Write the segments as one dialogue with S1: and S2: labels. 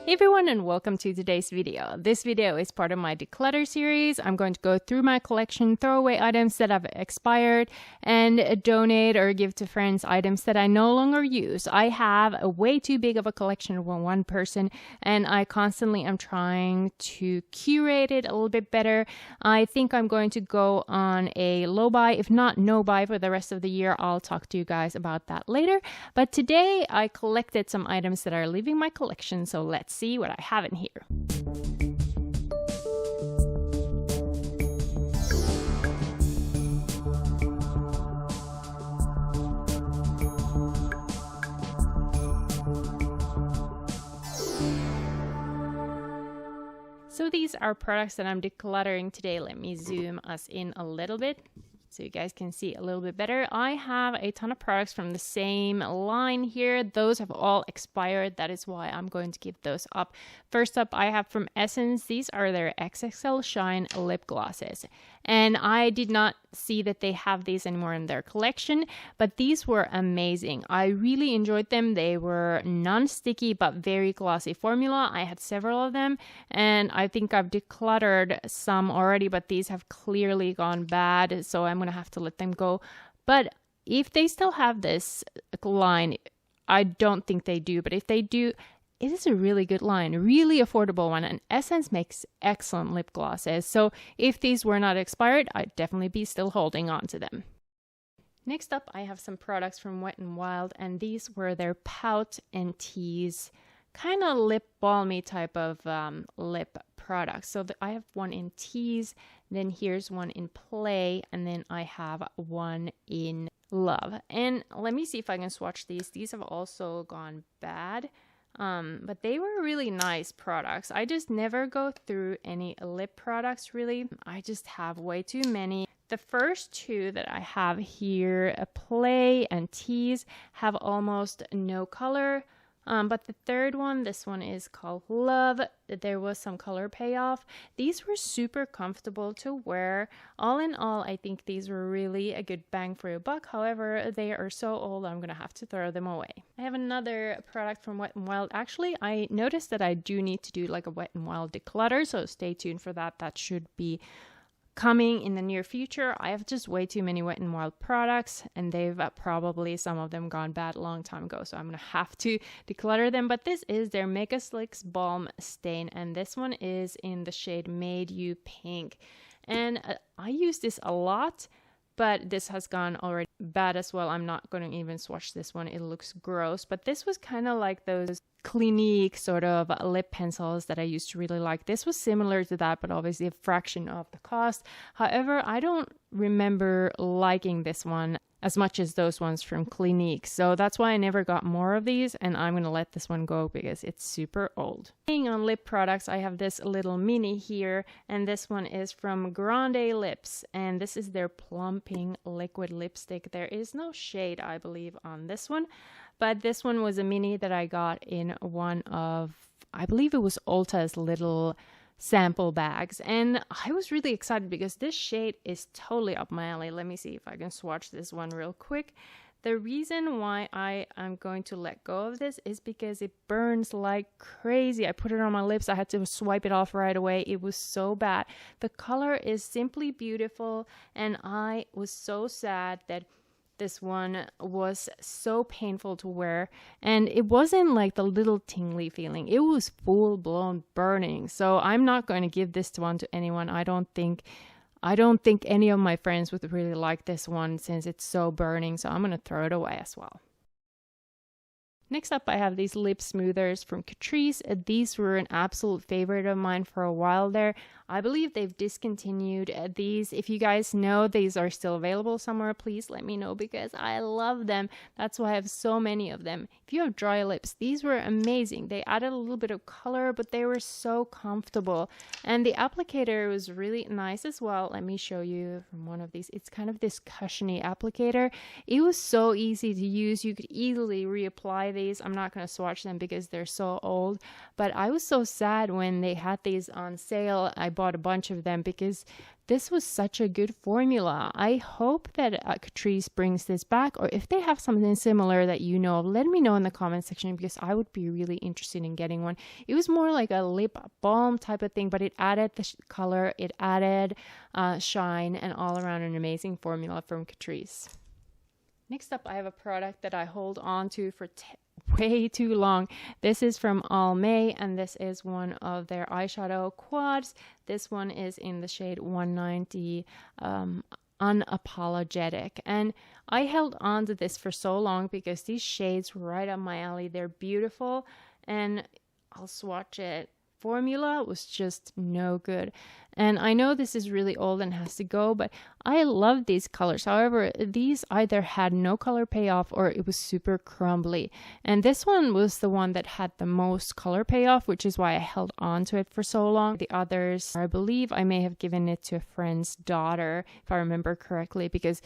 S1: Hey everyone, and welcome to today's video. This video is part of my declutter series. I'm going to go through my collection, throw away items that have expired, and donate or give to friends items that I no longer use. I have a way too big of a collection for one person, and I constantly am trying to curate it a little bit better. I think I'm going to go on a low buy, if not no buy, for the rest of the year. I'll talk to you guys about that later. But today I collected some items that are leaving my collection, so let's see what I have in here. So these are products that I'm decluttering today. Let me zoom us in a little bit so you guys can see a little bit better. I have a ton of products from the same line here. Those have all expired. That is why I'm going to give those up. First up, I have from Essence. These are their XXL Shine lip glosses. And I did not see that they have these anymore in their collection, but these were amazing. I really enjoyed them. They were non-sticky but very glossy formula. I had several of them, and I think I've decluttered some already, but these have clearly gone bad, so I'm gonna have to let them go. But if they still have this line, I don't think they do, but if they do, it is a really good line, really affordable one, and Essence makes excellent lip glosses. So if these were not expired, I'd definitely be still holding on to them. Next up, I have some products from Wet n Wild, and these were their Pout and Tease kind of lip balmy type of lip products. So I have one in Tease, then here's one in Play, and then I have one in Love. And let me see if I can swatch these. These have also gone bad. But they were really nice products. I just never go through any lip products really. I just have way too many. The first two that I have here, Play and Tease, have almost no color. But the third one, this one is called Love. There was some color payoff. These were super comfortable to wear. All in all, I think these were really a good bang for your buck. However, they are so old, I'm going to have to throw them away. I have another product from Wet n Wild. Actually, I noticed that I do need to do like a Wet n Wild declutter, so stay tuned for that. That should be coming in the near future. I have just way too many Wet n Wild products, and they've probably some of them gone bad a long time ago, so I'm gonna have to declutter them. But this is their Mega Slicks Balm Stain, and this one is in the shade Made You Pink. And I use this a lot, but this has gone already bad as well. I'm not going to even swatch this one. It looks gross, but this was kind of like those Clinique sort of lip pencils that I used to really like. This was similar to that, but obviously a fraction of the cost. However, I don't remember liking this one as much as those ones from Clinique, so that's why I never got more of these, and I'm gonna let this one go because it's super old. Staying on lip products, I have this little mini here, and this one is from Grande Lips, and this is their Plumping Liquid Lipstick. There is no shade, I believe, on this one, but this one was a mini that I got in one of, I believe it was Ulta's little sample bags, and I was really excited because this shade is totally up my alley. Let me see if I can swatch this one real quick. The reason why I am going to let go of this is because it burns like crazy. I put it on my lips, I had to swipe it off right away. It was so bad. The color is simply beautiful, and I was so sad that this one was so painful to wear, and it wasn't like the little tingly feeling. It was full-blown burning. So I'm not going to give this one to anyone. I don't think any of my friends would really like this one since it's so burning, so I'm going to throw it away as well. Next up, I have these lip smoothers from Catrice. These were an absolute favorite of mine for a while there. I believe they've discontinued these. If you guys know these are still available somewhere, please let me know because I love them. That's why I have so many of them. If you have dry lips, these were amazing. They added a little bit of color, but they were so comfortable. And the applicator was really nice as well. Let me show you from one of these. It's kind of this cushiony applicator. It was so easy to use. You could easily reapply these. I'm not going to swatch them because they're so old, but I was so sad when they had these on sale. I bought a bunch of them because this was such a good formula. I hope that Catrice brings this back, or if they have something similar that you know of, let me know in the comment section, because I would be really interested in getting one. It was more like a lip balm type of thing, but it added the color, it added shine, and all around an amazing formula from Catrice. Next up, I have a product that I hold on to for way too long. This is from Almay, and this is one of their eyeshadow quads. This one is in the shade 190 Unapologetic, and I held on to this for so long because these shades were right up my alley. They're beautiful, and I'll swatch it. Formula was just no good, and I know this is really old and has to go, but I love these colors. However, these either had no color payoff or it was super crumbly, and this one was the one that had the most color payoff, which is why I held on to it for so long. The others, I believe I may have given it to a friend's daughter, if I remember correctly, because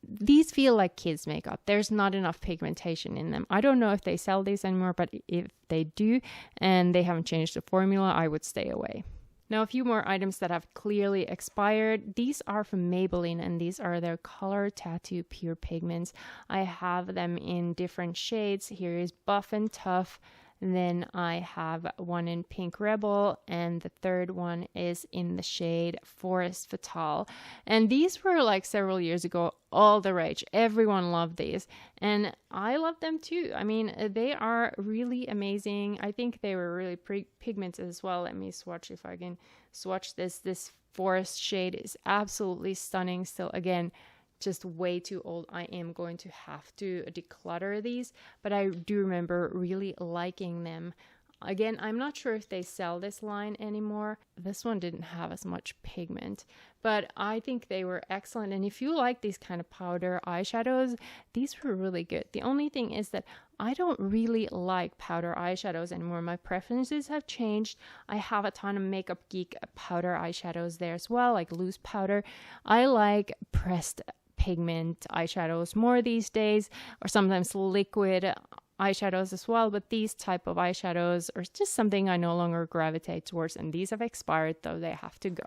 S1: these feel like kids makeup. There's not enough pigmentation in them. I don't know if they sell these anymore, but if they do and they haven't changed the formula, I would stay away. Now, a few more items that have clearly expired. These are from Maybelline, and these are their Color Tattoo Pure Pigments. I have them in different shades. Here is Buff and Tough. Then I have one in Pink Rebel, and the third one is in the shade Forest Fatale. And these were like several years ago all the rage. Everyone loved these, and I love them too. I mean, they are really amazing. I think they were really pigmented as well. Let me swatch if I can swatch this. This Forest shade is absolutely stunning. Still, again, just way too old. I am going to have to declutter these, but I do remember really liking them. Again, I'm not sure if they sell this line anymore. This one didn't have as much pigment, but I think they were excellent. And if you like these kind of powder eyeshadows, these were really good. The only thing is that I don't really like powder eyeshadows anymore. My preferences have changed. I have a ton of Makeup Geek powder eyeshadows there as well, like loose powder. I like pressed pigment eyeshadows more these days, or sometimes liquid eyeshadows as well, but these type of eyeshadows are just something I no longer gravitate towards, and these have expired, though they have to go.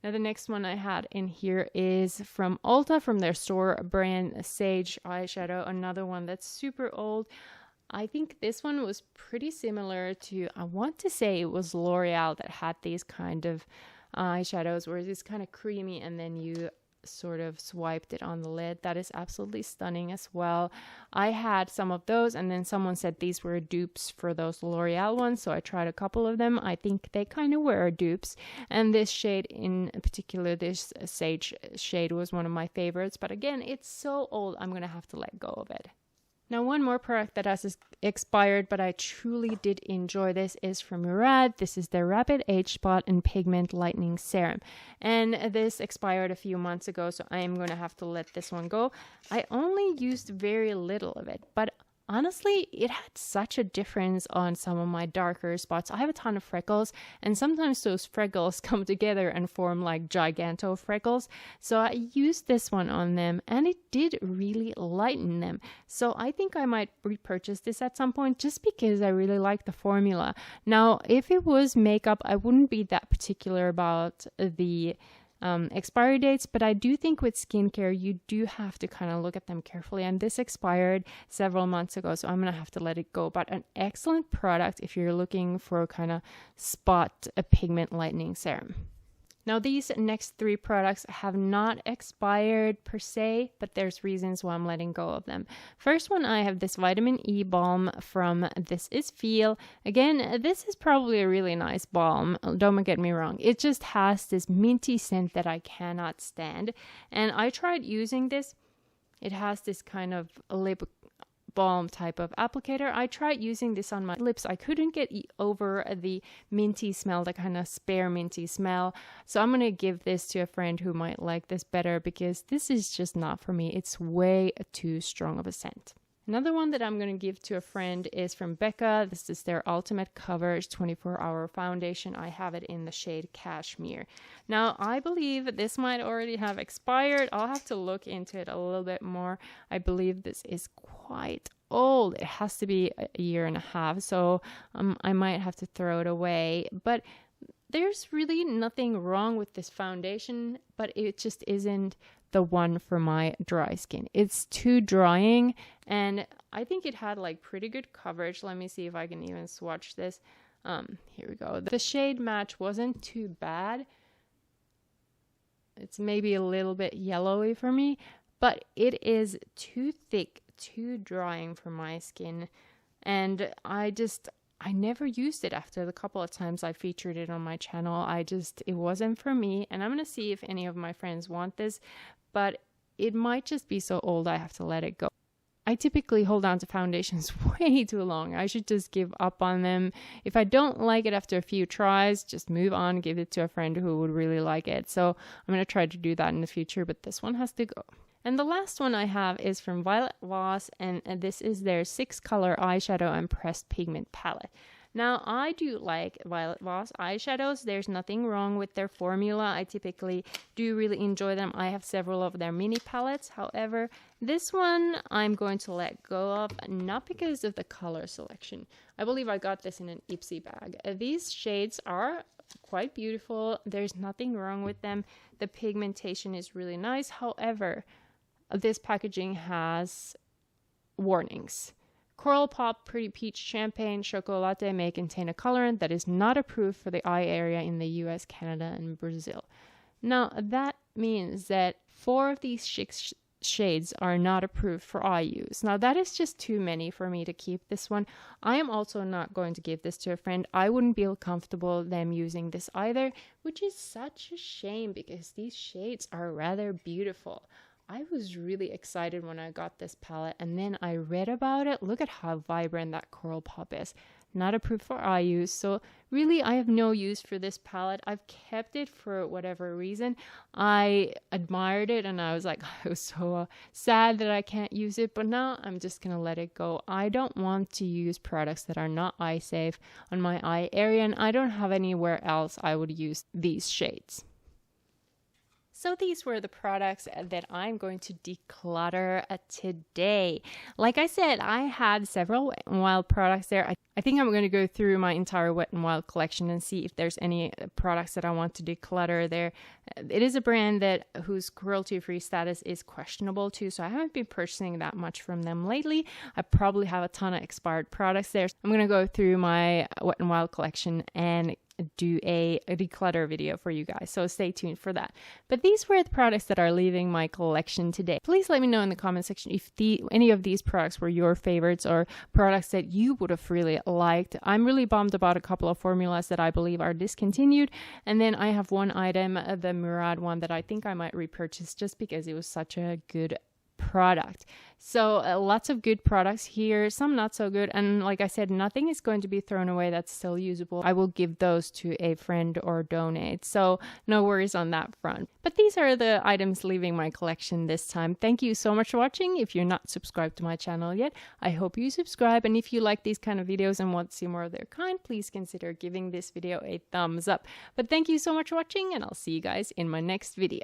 S1: Now the next one I had in here is from Ulta, from their store brand Sage eyeshadow, another one that's super old. I think this one was pretty similar to, I want to say it was L'Oreal that had these kind of eyeshadows where it's kind of creamy and then you sort of swiped it on the lid. That is absolutely stunning as well. I had some of those, and then someone said these were dupes for those L'Oreal ones, so I tried a couple of them. I think they kind of were dupes, and this shade in particular, this Sage shade, was one of my favorites, but again, it's so old, I'm gonna have to let go of it. Now, one more product that has expired, but I truly did enjoy this, is from Murad. This is their Rapid Age Spot and Pigment Lightening Serum. And this expired a few months ago, so I am going to have to let this one go. I only used very little of it, but honestly, it had such a difference on some of my darker spots. I have a ton of freckles, and sometimes those freckles come together and form like giganto freckles. So I used this one on them, and it did really lighten them. So I think I might repurchase this at some point just because I really like the formula. Now, if it was makeup, I wouldn't be that particular about the expiry dates, but I do think with skincare you do have to kind of look at them carefully, and this expired several months ago, so I'm gonna have to let it go. But an excellent product if you're looking for kind of spot a pigment lightening serum. Now, these next three products have not expired per se, but there's reasons why I'm letting go of them. First one, I have this vitamin E balm from This Is Feel. Again, this is probably a really nice balm, don't get me wrong. It just has this minty scent that I cannot stand. And I tried using this. It has this kind of lip balm type of applicator. I tried using this on my lips. I couldn't get over the minty smell, the kind of spare minty smell. So I'm going to give this to a friend who might like this better, because this is just not for me. It's way too strong of a scent. Another one that I'm going to give to a friend is from Becca. This is their Ultimate Coverage 24-Hour Foundation. I have it in the shade Cashmere. Now, I believe this might already have expired. I'll have to look into it a little bit more. I believe this is quite old. It has to be a year and a half, so I might have to throw it away. But there's really nothing wrong with this foundation, but it just isn't the one for my dry skin. It's too drying, and I think it had like pretty good coverage. Let me see if I can even swatch this. Here we go. The shade match wasn't too bad. It's maybe a little bit yellowy for me, but it is too thick, too drying for my skin. And I never used it after the couple of times I featured it on my channel. It wasn't for me. And I'm going to see if any of my friends want this, but it might just be so old I have to let it go. I typically hold on to foundations way too long. I should just give up on them. If I don't like it after a few tries, just move on, give it to a friend who would really like it. So I'm going to try to do that in the future, but this one has to go. And the last one I have is from Violet Voss, and this is their 6-color eyeshadow and pressed pigment palette. Now, I do like Violet Voss eyeshadows. There's nothing wrong with their formula. I typically do really enjoy them. I have several of their mini palettes. However, this one I'm going to let go of, not because of the color selection. I believe I got this in an Ipsy bag. These shades are quite beautiful. There's nothing wrong with them. The pigmentation is really nice. However, this packaging has warnings. Coral Pop, Pretty Peach, Champagne, Chocolate may contain a colorant that is not approved for the eye area in the US, Canada, and Brazil. Now, that means that 4 of these 6 shades are not approved for eye use. Now, that is just too many for me to keep this one. I am also not going to give this to a friend. I wouldn't feel comfortable them using this either, which is such a shame because these shades are rather beautiful. I was really excited when I got this palette, and then I read about it. Look at how vibrant that Coral Pop is. Not approved for eye use, so really I have no use for this palette. I've kept it for whatever reason. I admired it, and I was like, I was so sad that I can't use it, but now I'm just gonna let it go. I don't want to use products that are not eye safe on my eye area, and I don't have anywhere else I would use these shades. So these were the products that I'm going to declutter today. Like I said, I had several Wet n Wild products there. I think I'm going to go through my entire Wet n Wild collection and see if there's any products that I want to declutter there. It is a brand whose cruelty-free status is questionable too, so I haven't been purchasing that much from them lately. I probably have a ton of expired products there. So I'm going to go through my Wet n Wild collection and do a declutter video for you guys, so stay tuned for that. But these were the products that are leaving my collection today. Please let me know in the comment section if any of these products were your favorites or products that you would have really liked. I'm really bummed about a couple of formulas that I believe are discontinued, and then I have one item, the Murad one, that I think I might repurchase just because it was such a good product. So lots of good products here, some not so good, and like I said, nothing is going to be thrown away that's still usable. I will give those to a friend or donate, so no worries on that front. But these are the items leaving my collection this time. Thank you so much for watching. If you're not subscribed to my channel yet, I hope you subscribe, and if you like these kind of videos and want to see more of their kind, please consider giving this video a thumbs up. But thank you so much for watching, and I'll see you guys in my next video.